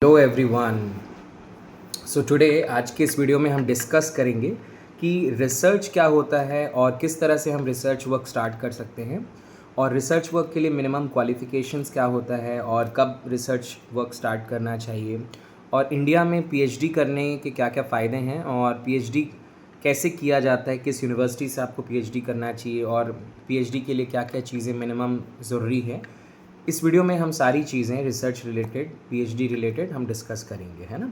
Hello everyone. So today आज के इस वीडियो में हम डिस्कस करेंगे कि रिसर्च क्या होता है और किस तरह से हम रिसर्च वर्क स्टार्ट कर सकते हैं, और रिसर्च वर्क के लिए मिनिमम क्वालिफ़िकेशंस क्या होता है और कब रिसर्च वर्क स्टार्ट करना चाहिए, और इंडिया में पीएचडी करने के क्या क्या फ़ायदे हैं, और पीएचडी कैसे किया जाता है, किस यूनिवर्सिटी से आपको पीएचडी करना चाहिए, और पीएचडी के लिए क्या क्या चीज़ें मिनिमम ज़रूरी है। इस वीडियो में हम सारी चीज़ें रिसर्च रिलेटेड, पीएचडी रिलेटेड हम डिस्कस करेंगे, है ना।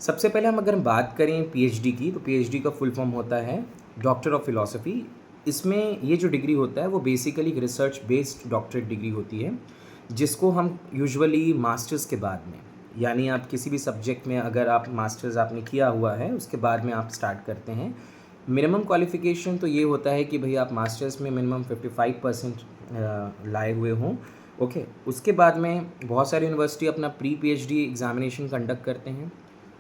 सबसे पहले हम अगर बात करें पीएचडी की, तो पीएचडी का फुल फॉर्म होता है डॉक्टर ऑफ फिलॉसफी। इसमें ये जो डिग्री होता है वो basically research based doctorate degree होती है, जिसको हम यूजुअली मास्टर्स के बाद में, यानी आप किसी भी सब्जेक्ट में अगर आप मास्टर्स आपने किया हुआ है उसके बाद में आप स्टार्ट करते हैं। मिनिमम क्वालिफ़िकेशन तो ये होता है कि भाई आप मास्टर्स में मिनिमम 55% लाए हुए हों। ओके, उसके बाद में बहुत सारी यूनिवर्सिटी अपना प्री पीएचडी एग्जामिनेशन कंडक्ट करते हैं,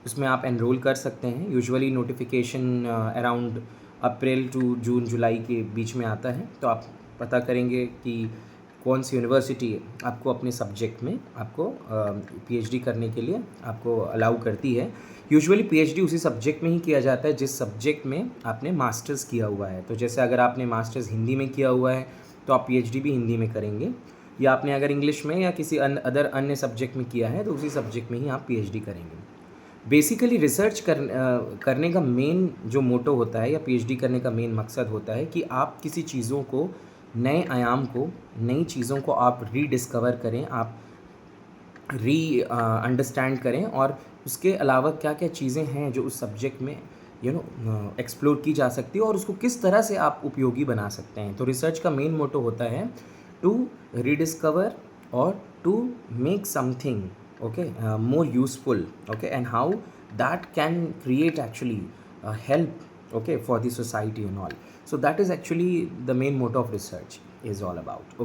उसमें आप एनरोल कर सकते हैं। Usually notification around April to June जुलाई के बीच में आता है, तो आप पता करेंगे कि कौन सी यूनिवर्सिटी आपको अपने सब्जेक्ट में आपको पीएचडी करने के लिए आपको अलाउ करती है। यूजुअली पीएचडी उसी सब्जेक्ट में ही किया जाता है जिस सब्जेक्ट में आपने मास्टर्स किया हुआ है। तो जैसे अगर आपने मास्टर्स हिंदी में किया हुआ है तो आप पीएचडी भी हिंदी में करेंगे, या आपने अगर इंग्लिश में या किसी अन्य सब्जेक्ट में किया है तो उसी सब्जेक्ट में ही आप पीएचडी करेंगे। बेसिकली रिसर्च करने का मेन जो मोटो होता है, या पीएचडी करने का मेन मकसद होता है कि आप किसी चीज़ों को, नए आयाम को, नई चीज़ों को आप रीडिस्कवर करें, आप अंडरस्टैंड करें, और उसके अलावा क्या क्या चीज़ें हैं जो उस सब्जेक्ट में एक्सप्लोर की जा सकती है और उसको किस तरह से आप उपयोगी बना सकते हैं। तो रिसर्च का मेन मोटो होता है टू रीडिस्कवर और to make something more useful, and how that can create actually help for the society and all. So that is actually the main motto of research is all about.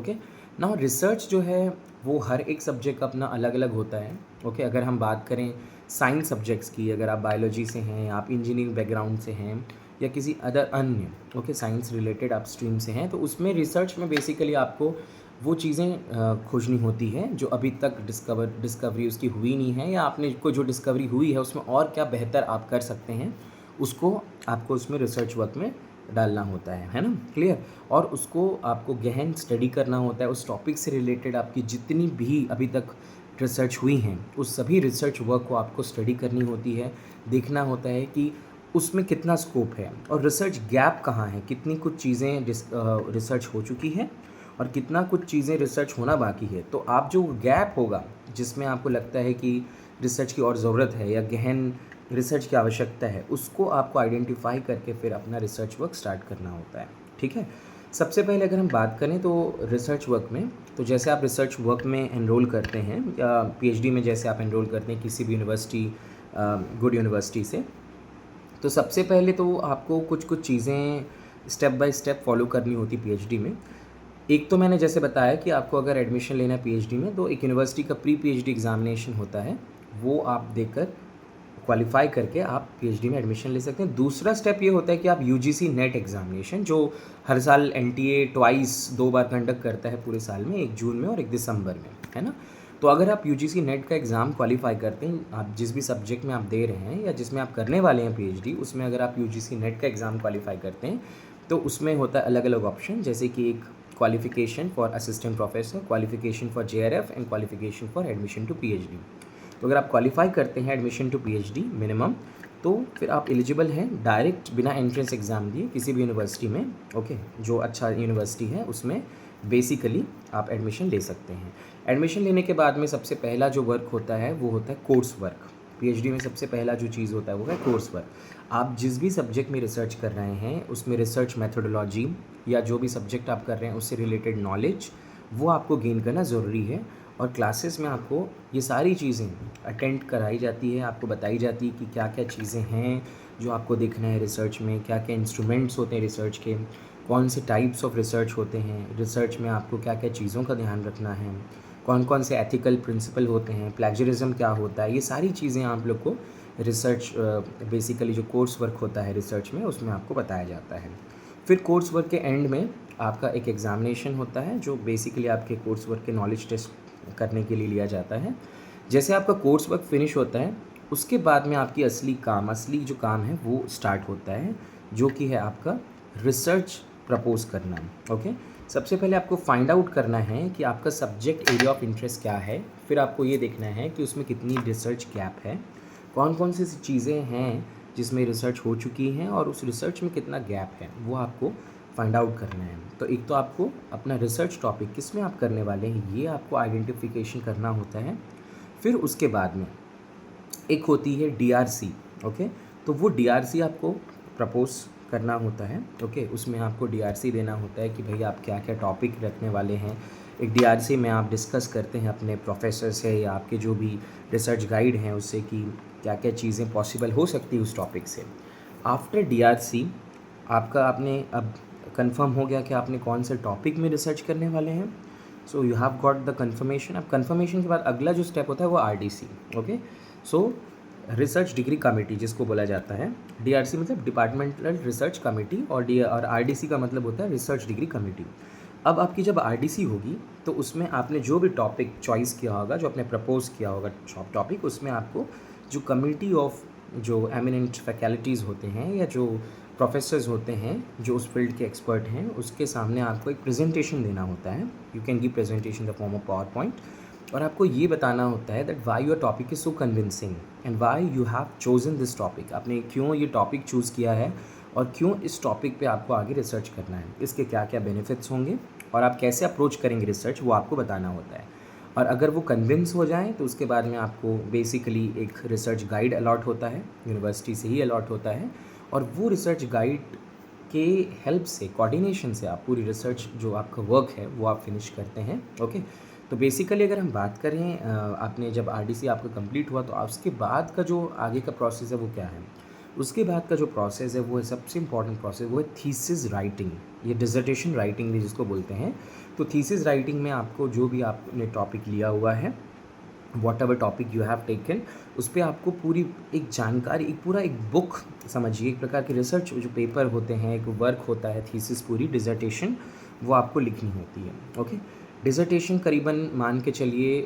Now research जो है वो हर एक subject अपना अलग अलग होता है। अगर हम बात करें साइंस सब्जेक्ट्स की, अगर आप बायोलॉजी से हैं, आप इंजीनियरिंग बैकग्राउंड से हैं, या किसी अदर अन्य साइंस रिलेटेड आप स्ट्रीम से हैं, तो उसमें रिसर्च में बेसिकली आपको वो चीज़ें खोजनी होती है जो अभी तक डिस्कवरी उसकी हुई नहीं है, या आपने को जो डिस्कवरी हुई है उसमें और क्या बेहतर आप कर सकते हैं, उसको आपको उसमें रिसर्च वर्क में डालना होता है ना, क्लियर। और उसको आपको गहन स्टडी करना होता है। उस टॉपिक से रिलेटेड आपकी जितनी भी अभी तक रिसर्च हुई हैं उस सभी रिसर्च वर्क को आपको स्टडी करनी होती है, देखना होता है कि उसमें कितना स्कोप है और रिसर्च गैप कहाँ है, कितनी कुछ चीज़ें रिसर्च हो चुकी है और कितना कुछ चीज़ें रिसर्च होना बाकी है। तो आप जो गैप होगा जिसमें आपको लगता है कि रिसर्च की और ज़रूरत है या गहन रिसर्च की आवश्यकता है, उसको आपको आइडेंटिफाई करके फिर अपना रिसर्च वर्क स्टार्ट करना होता है। ठीक है, सबसे पहले अगर हम बात करें तो रिसर्च वर्क में, तो जैसे आप रिसर्च वर्क में एनरोल करते हैं या पीएचडी में जैसे आप एनरोल करते हैं किसी भी यूनिवर्सिटी, गुड यूनिवर्सिटी से, तो सबसे पहले तो आपको कुछ कुछ चीज़ें स्टेप बाय स्टेप फॉलो करनी होती पीएचडी में। एक तो मैंने जैसे बताया कि आपको अगर एडमिशन लेना है पीएचडी में, तो एक यूनिवर्सिटी का प्री पीएचडी एग्जामिनेशन होता है, वो आप देकर क्वालिफाई करके आप पीएचडी में एडमिशन ले सकते हैं। दूसरा स्टेप ये होता है कि आप यूजीसी नेट एग्जामिनेशन, जो हर साल एनटीए ट्वाइस 2 बार कंडक्ट करता है पूरे साल में, एक जून में और एक दिसंबर में, है ना। तो अगर आप यूजीसी नेट का एग्ज़ाम क्वालिफाई करते हैं, आप जिस भी सब्जेक्ट में आप दे रहे हैं या जिसमें आप करने वाले हैं पीएचडी, उसमें अगर आप यूजीसी नेट का एग्ज़ाम क्वालिफाई करते हैं, तो उसमें होता है अलग अलग ऑप्शन, जैसे कि एक qualification for assistant professor, qualification for JRF and qualification for admission to PhD. तो अगर आप क्वालिफाई करते हैं एडमिशन टू पीएचडी मिनिमम, तो फिर आप एलिजिबल हैं डायरेक्ट बिना एंट्रेंस एग्ज़ाम दिए किसी भी यूनिवर्सिटी में, जो अच्छा यूनिवर्सिटी है उसमें बेसिकली आप एडमिशन ले सकते हैं। एडमिशन लेने के बाद में सबसे पहला जो वर्क होता है वो होता है कोर्स वर्क। पीएचडी में सबसे पहला जो चीज़ होता है वो है कोर्स वर्क। आप जिस भी सब्जेक्ट में रिसर्च कर रहे हैं उसमें रिसर्च मेथोडोलॉजी या जो भी सब्जेक्ट आप कर रहे हैं उससे रिलेटेड नॉलेज वो आपको गेन करना ज़रूरी है, और क्लासेस में आपको ये सारी चीज़ें अटेंड कराई जाती है, आपको बताई जाती है कि क्या क्या चीज़ें हैं जो आपको देखना है रिसर्च में, क्या क्या इंस्ट्रूमेंट्स होते हैं रिसर्च के, कौन से टाइप्स ऑफ रिसर्च होते हैं रिसर्च में, आपको क्या क्या चीज़ों का ध्यान रखना है, कौन कौन से एथिकल प्रिंसिपल होते हैं, प्लेजरिज्म क्या होता है, ये सारी चीज़ें आप लोग को रिसर्च बेसिकली जो कोर्स वर्क होता है रिसर्च में उसमें आपको बताया जाता है। फिर कोर्स वर्क के एंड में आपका एक एग्ज़ामिनेशन होता है जो बेसिकली आपके कोर्स वर्क के नॉलेज टेस्ट करने के लिए लिया जाता है। जैसे आपका कोर्स वर्क फिनिश होता है, उसके बाद में आपकी असली जो काम है वो स्टार्ट होता है, जो कि है आपका रिसर्च प्रपोज करना। ओके, सबसे पहले आपको फाइंड आउट करना है कि आपका सब्जेक्ट एरिया ऑफ इंटरेस्ट क्या है। फिर आपको ये देखना है कि उसमें कितनी रिसर्च गैप है, कौन कौन सी चीज़ें हैं जिसमें रिसर्च हो चुकी हैं और उस रिसर्च में कितना गैप है, वो आपको फाइंड आउट करना है। तो एक तो आपको अपना रिसर्च टॉपिक किस में आप करने वाले हैं ये आपको आइडेंटिफिकेशन करना होता है। फिर उसके बाद में एक होती है डीआरसी। ओके, तो वो डीआरसी आपको प्रपोज करना होता है। ओके, उसमें आपको डीआरसी देना होता है कि भाई आप क्या क्या टॉपिक रखने वाले हैं। एक डीआरसी में आप डिस्कस करते हैं अपने प्रोफेसर से या आपके जो भी रिसर्च गाइड हैं उससे कि क्या क्या चीज़ें पॉसिबल हो सकती है उस टॉपिक से। आफ्टर डीआरसी आपने अब कंफर्म हो गया कि आपने कौन से टॉपिक में रिसर्च करने वाले हैं। So you have got the confirmation. अब कंफर्मेशन के बाद अगला जो स्टेप होता है वो आरडीसी। ओके, सो रिसर्च डिग्री कमेटी जिसको बोला जाता है, डीआरसी मतलब डिपार्टमेंटल रिसर्च कमेटी और आरडीसी का मतलब होता है रिसर्च डिग्री कमेटी। अब आपकी जब आरडीसी होगी तो उसमें आपने जो भी टॉपिक चॉइस किया होगा, जो आपने प्रपोज किया होगा टॉपिक, उसमें आपको जो कमेटी ऑफ जो एमिनेंट फैकल्टीज़ होते हैं या जो प्रोफेसर्स होते हैं जो उस फील्ड के एक्सपर्ट हैं, उसके सामने आपको एक प्रेजेंटेशन देना होता है। You can give presentation the form of power point, और आपको ये बताना होता है that why your topic is so convincing and why you have chosen this topic. आपने क्यों ये टॉपिक चूज़ किया है और क्यों इस टॉपिक पे आपको आगे रिसर्च करना है, इसके क्या क्या बेनिफिट्स होंगे और आप कैसे अप्रोच करेंगे रिसर्च, वो आपको बताना होता है। और अगर वो कन्विंस हो जाएँ तो उसके बाद में आपको बेसिकली एक रिसर्च गाइड अलॉट होता है, यूनिवर्सिटी से ही अलॉट होता है, और वो रिसर्च गाइड के हेल्प से, कोऑर्डिनेशन से आप पूरी रिसर्च जो आपका वर्क है वो आप फिनिश करते हैं। ओके, तो बेसिकली अगर हम बात करें आपने जब आरडीसी आपका कंप्लीट हुआ तो उसके बाद का जो आगे का प्रोसेस है वो क्या है। उसके बाद का जो प्रोसेस है वो है सबसे इम्पॉर्टेंट प्रोसेस, वो है थीसिस राइटिंग, ये डिसर्टेशन राइटिंग भी जिसको बोलते हैं। तो थीसिस राइटिंग में आपको जो भी आपने टॉपिक लिया हुआ है, what ever topic you have taken, उस पर आपको पूरी एक जानकारी, एक पूरा एक बुक समझिए, एक प्रकार की रिसर्च जो पेपर होते हैं, एक वर्क होता है थीसिस, पूरी डिसर्टेशन वो आपको लिखनी होती है। ओके, डिसर्टेशन करीबन मान के चलिए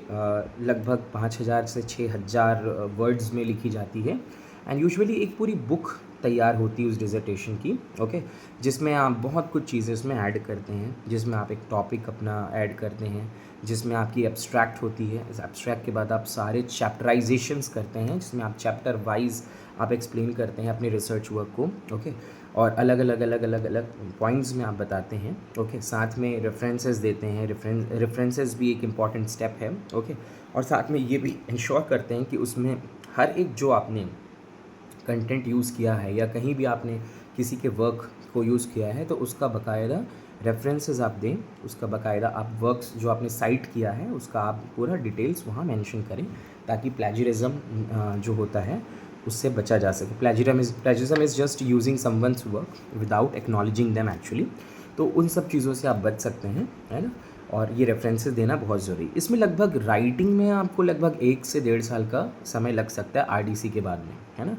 लगभग 5000 से 6000 वर्ड्स में लिखी जाती है, एंड यूजुअली एक पूरी बुक तैयार होती है उस डिसर्टेशन की। ओके, जिसमें आप बहुत कुछ चीज़ें उसमें ऐड करते हैं, जिसमें आप एक टॉपिक अपना ऐड करते हैं, जिसमें आपकी एब्स्ट्रैक्ट होती है। इस एब्स्ट्रैक्ट के बाद आप सारे चैप्टराइजेशंस करते हैं, जिसमें आप चैप्टर वाइज आप एक्सप्लेन करते हैं अपने रिसर्च वर्क को। ओके, और अलग अलग पॉइंट्स में आप बताते हैं। ओके, साथ में रेफरेंसेस देते हैं, रेफरेंसेस भी एक इम्पॉर्टेंट स्टेप है। ओके, और साथ में ये भी इंश्योर करते हैं कि उसमें हर एक जो आपने कंटेंट यूज़ किया है या कहीं भी आपने किसी के वर्क को यूज़ किया है तो उसका बाकायदा रेफरेंसेस आप दें, उसका बाकायदा आप वर्क्स जो आपने साइट किया है उसका आप पूरा डिटेल्स वहाँ मेंशन करें, ताकि प्लेजरिज्म जो होता है उससे बचा जा सके। Plagiarism is just using someone's work without acknowledging them actually. तो उन सब चीज़ों से आप बच सकते हैं, है ना। और ये रेफरेंसेस देना बहुत ज़रूरी। इसमें लगभग राइटिंग में आपको लगभग 1 से 1.5 साल का समय लग सकता है आरडीसी के बाद में, है ना।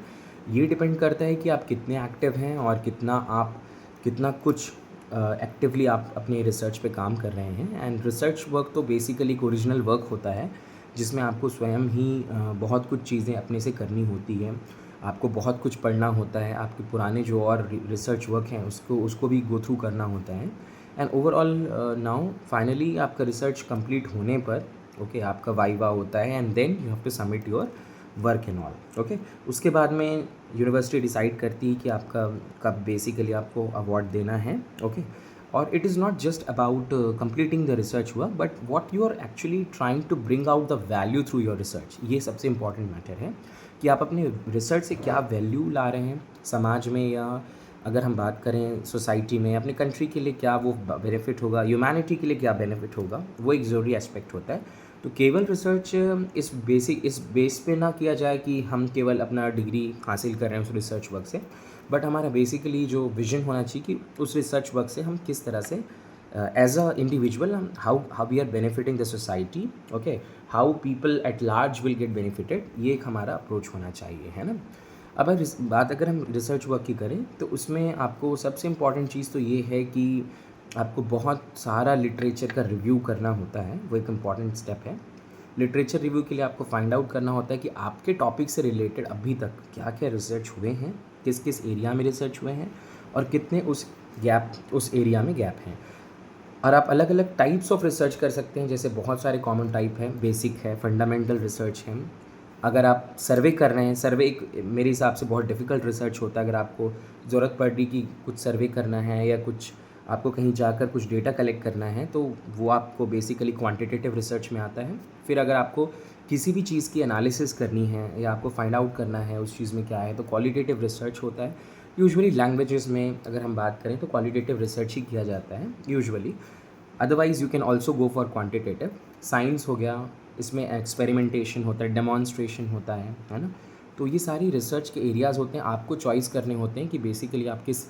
ये डिपेंड करता है कि आप कितने एक्टिव हैं और कितना कुछ एक्टिवली आप अपने रिसर्च पे काम कर रहे हैं। एंड रिसर्च वर्क तो बेसिकली एक ओरिजिनल वर्क होता है, जिसमें आपको स्वयं ही बहुत कुछ चीज़ें अपने से करनी होती है, आपको बहुत कुछ पढ़ना होता है, आपके पुराने जो और रिसर्च वर्क हैं उसको भी गो थ्रू करना होता है। एंड ओवरऑल नाउ फाइनली आपका रिसर्च कंप्लीट होने पर ओके आपका वाइवा होता है, and then you have to submit your work and all. Okay, उसके बाद में यूनिवर्सिटी डिसाइड करती है कि आपका कब बेसिकली आपको अवार्ड देना है। ओके, और it is not just about completing the research work, but what you are actually trying to bring out the value through your research. ये सबसे इंपॉर्टेंट मैटर है कि आप अपने रिसर्च से क्या वैल्यू ला रहे हैं समाज में, या अगर हम बात करें सोसाइटी में, अपने कंट्री के लिए क्या वो बेनिफिट होगा, ह्यूमैनिटी के लिए क्या बेनिफिट होगा, वो एक ज़रूरी एस्पेक्ट होता है। तो केवल रिसर्च इस बेस पे ना किया जाए कि हम केवल अपना डिग्री हासिल कर रहे हैं उस रिसर्च वर्क से, बट हमारा बेसिकली जो विजन होना चाहिए कि उस रिसर्च वर्क से हम किस तरह से as a individual how we are benefiting the society. Okay, how people at large will get benefited, ये एक हमारा अप्रोच होना चाहिए, है ना। अब अगर हम रिसर्च वर्क की करें तो उसमें आपको सबसे इम्पॉर्टेंट चीज़ तो ये है कि आपको बहुत सारा लिटरेचर का रिव्यू करना होता है, वो एक इम्पॉर्टेंट स्टेप है। लिटरेचर रिव्यू के लिए आपको फाइंड आउट करना होता है कि आपके टॉपिक से रिलेटेड अभी तक क्या क्या रिसर्च हुए हैं, किस किस एरिया में रिसर्च हुए हैं और कितने उस एरिया में गैप हैं। और आप अलग अलग टाइप्स ऑफ रिसर्च कर सकते हैं, जैसे बहुत सारे कॉमन टाइप हैं, बेसिक है, फंडामेंटल रिसर्च है। अगर आप सर्वे कर रहे हैं, सर्वे एक मेरे हिसाब से बहुत डिफ़िकल्ट रिसर्च होता है। अगर आपको ज़रूरत पड़ रही कि कुछ सर्वे करना है या कुछ आपको कहीं जाकर कुछ डेटा कलेक्ट करना है, तो वो आपको बेसिकली क्वांटिटेटिव रिसर्च में आता है। फिर अगर आपको किसी भी चीज़ की एनालिसिस करनी है या आपको फाइंड आउट करना है उस चीज़ में क्या है, तो क्वालिटेटिव रिसर्च होता है। यूजुअली लैंग्वेजेस में अगर हम बात करें तो क्वालिटेटिव रिसर्च ही किया जाता है usually. Otherwise you can also go for quantitative. Science हो गया, इसमें एक्सपेरिमेंटेशन होता है, डेमॉन्स्ट्रेशन होता है ना। तो ये सारी रिसर्च के एरियाज़ होते हैं, आपको चॉइस करने होते हैं कि बेसिकली आप किस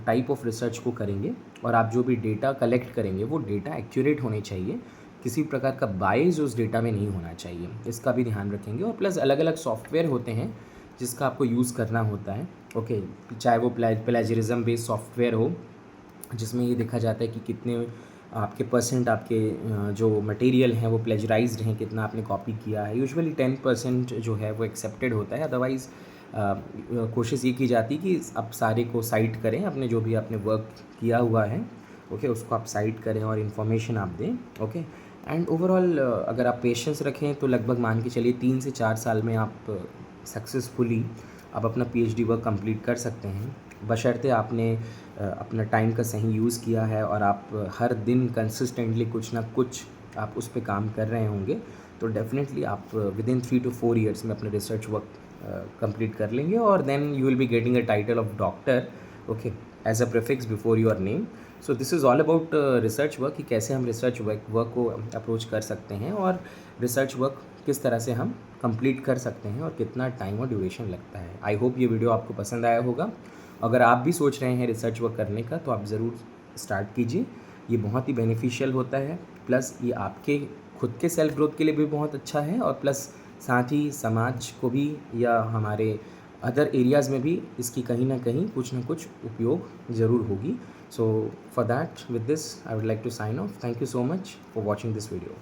टाइप ऑफ रिसर्च को करेंगे। और आप जो भी डेटा कलेक्ट करेंगे वो डेटा एक्यूरेट होने चाहिए, किसी प्रकार का बायस उस डेटा में नहीं होना चाहिए, इसका भी ध्यान रखेंगे। और प्लस अलग अलग सॉफ्टवेयर होते हैं जिसका आपको यूज़ करना होता है, ओके। चाहे वो प्लेजरिज्म बेस्ड सॉफ्टवेयर हो जिसमें ये देखा जाता है कि कितने आपके परसेंट आपके जो मटेरियल हैं वो प्लेजराइज्ड हैं, कितना आपने कॉपी किया है। यूजुअली 10% जो है वो एक्सेप्टेड होता है। अदरवाइज़ कोशिश ये की जाती है कि आप सारे को साइट करें, अपने जो भी आपने वर्क किया हुआ है, ओके, उसको आप साइट करें और इन्फॉर्मेशन आप दें, ओके। एंड ओवरऑल अगर आप पेशेंस रखें तो लगभग मान के चलिए 3 से 4 साल में आप सक्सेसफुली आप अपना पीएचडी वर्क कंप्लीट कर सकते हैं, बशर्ते आपने अपना टाइम का सही यूज़ किया है और आप हर दिन कंसिस्टेंटली कुछ ना कुछ आप उस पे काम कर रहे होंगे। तो डेफिनेटली आप विदिन 3 to 4 ईयर्स में अपने रिसर्च वर्क कंप्लीट कर लेंगे और then you will be getting a title of doctor, okay, as a prefix before your name. So this is all about research work, कि कैसे हम रिसर्च वर्क को approach कर सकते हैं और रिसर्च वर्क किस तरह से हम कंप्लीट कर सकते हैं और कितना टाइम और ड्यूरेशन लगता है। आई होप ये वीडियो आपको पसंद आया होगा। अगर आप भी सोच रहे हैं रिसर्च वर्क करने का तो आप ज़रूर स्टार्ट कीजिए, ये बहुत ही बेनिफिशियल होता है। प्लस ये आपके खुद के सेल्फ ग्रोथ के लिए भी बहुत अच्छा है और प्लस साथ ही समाज को भी या हमारे अदर एरियाज़ में भी इसकी कहीं ना कुछ उपयोग ज़रूर होगी। So for that with this I would like to sign off. Thank you so much for watching this video.